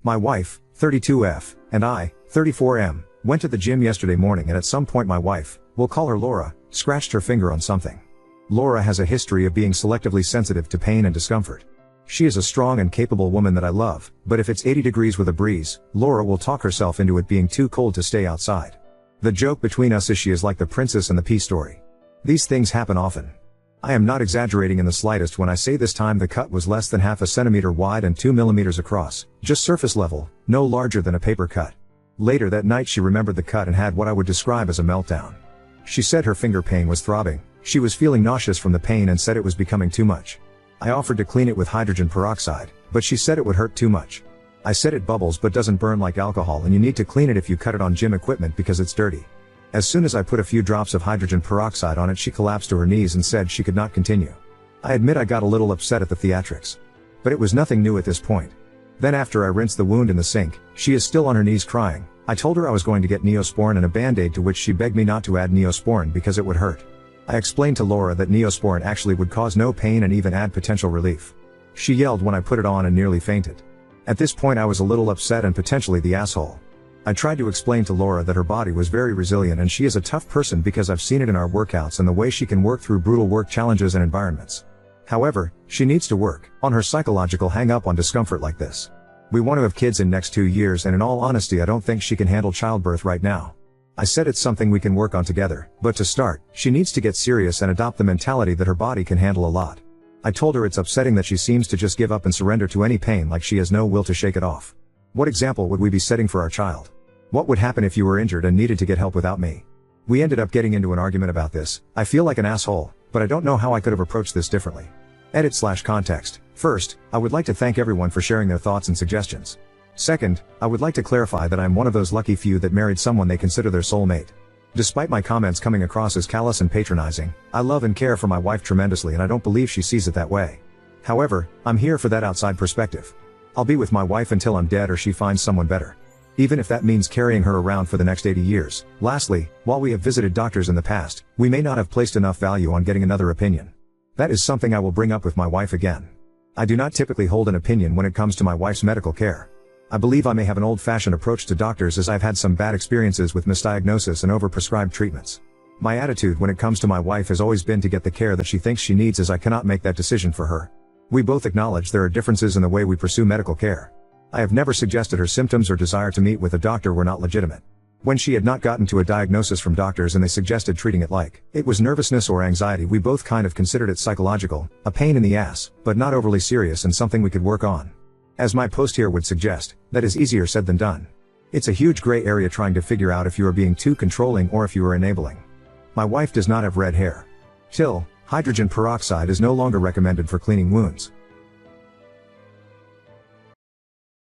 My wife, 32F, and I, 34M, went to the gym yesterday morning, and at some point my wife, we'll call her Laura, scratched her finger on something. Laura has a history of being selectively sensitive to pain and discomfort. She is a strong and capable woman that I love, but if it's 80 degrees with a breeze, Laura will talk herself into it being too cold to stay outside. The joke between us is she is like the princess and the pea story. These things happen often. I am not exaggerating in the slightest when I say this time the cut was less than half a centimeter wide and 2 millimeters across, just surface level, no larger than a paper cut. Later that night she remembered the cut and had what I would describe as a meltdown. She said her finger pain was throbbing, she was feeling nauseous from the pain and said it was becoming too much. I offered to clean it with hydrogen peroxide, but she said it would hurt too much. I said it bubbles but doesn't burn like alcohol and you need to clean it if you cut it on gym equipment because it's dirty. As soon as I put a few drops of hydrogen peroxide on it she collapsed to her knees and said she could not continue. I admit I got a little upset at the theatrics. But it was nothing new at this point. Then after I rinsed the wound in the sink, she is still on her knees crying. I told her I was going to get Neosporin and a band-aid, to which she begged me not to add Neosporin because it would hurt. I explained to Laura that Neosporin actually would cause no pain and even add potential relief. She yelled when I put it on and nearly fainted. At this point I was a little upset and potentially the asshole. I tried to explain to Laura that her body was very resilient and she is a tough person because I've seen it in our workouts and the way she can work through brutal work challenges and environments. However, she needs to work on her psychological hang-up on discomfort like this. We want to have kids in next 2 years and in all honesty I don't think she can handle childbirth right now. I said it's something we can work on together, but to start, she needs to get serious and adopt the mentality that her body can handle a lot. I told her it's upsetting that she seems to just give up and surrender to any pain like she has no will to shake it off. What example would we be setting for our child? What would happen if you were injured and needed to get help without me? We ended up getting into an argument about this. I feel like an asshole, but I don't know how I could have approached this differently. Edit/context. First, I would like to thank everyone for sharing their thoughts and suggestions. Second, I would like to clarify that I'm one of those lucky few that married someone they consider their soulmate. Despite my comments coming across as callous and patronizing, I love and care for my wife tremendously and I don't believe she sees it that way. However, I'm here for that outside perspective. I'll be with my wife until I'm dead or she finds someone better. Even if that means carrying her around for the next 80 years. Lastly, while we have visited doctors in the past, we may not have placed enough value on getting another opinion. That is something I will bring up with my wife again. I do not typically hold an opinion when it comes to my wife's medical care. I believe I may have an old-fashioned approach to doctors as I've had some bad experiences with misdiagnosis and overprescribed treatments. My attitude when it comes to my wife has always been to get the care that she thinks she needs, as I cannot make that decision for her. We both acknowledge there are differences in the way we pursue medical care. I have never suggested her symptoms or desire to meet with a doctor were not legitimate. When she had not gotten to a diagnosis from doctors and they suggested treating it like it was nervousness or anxiety, we both kind of considered it psychological, a pain in the ass, but not overly serious and something we could work on. As my post here would suggest, that is easier said than done. It's a huge gray area trying to figure out if you are being too controlling or if you are enabling. My wife does not have red hair. Hydrogen peroxide is no longer recommended for cleaning wounds.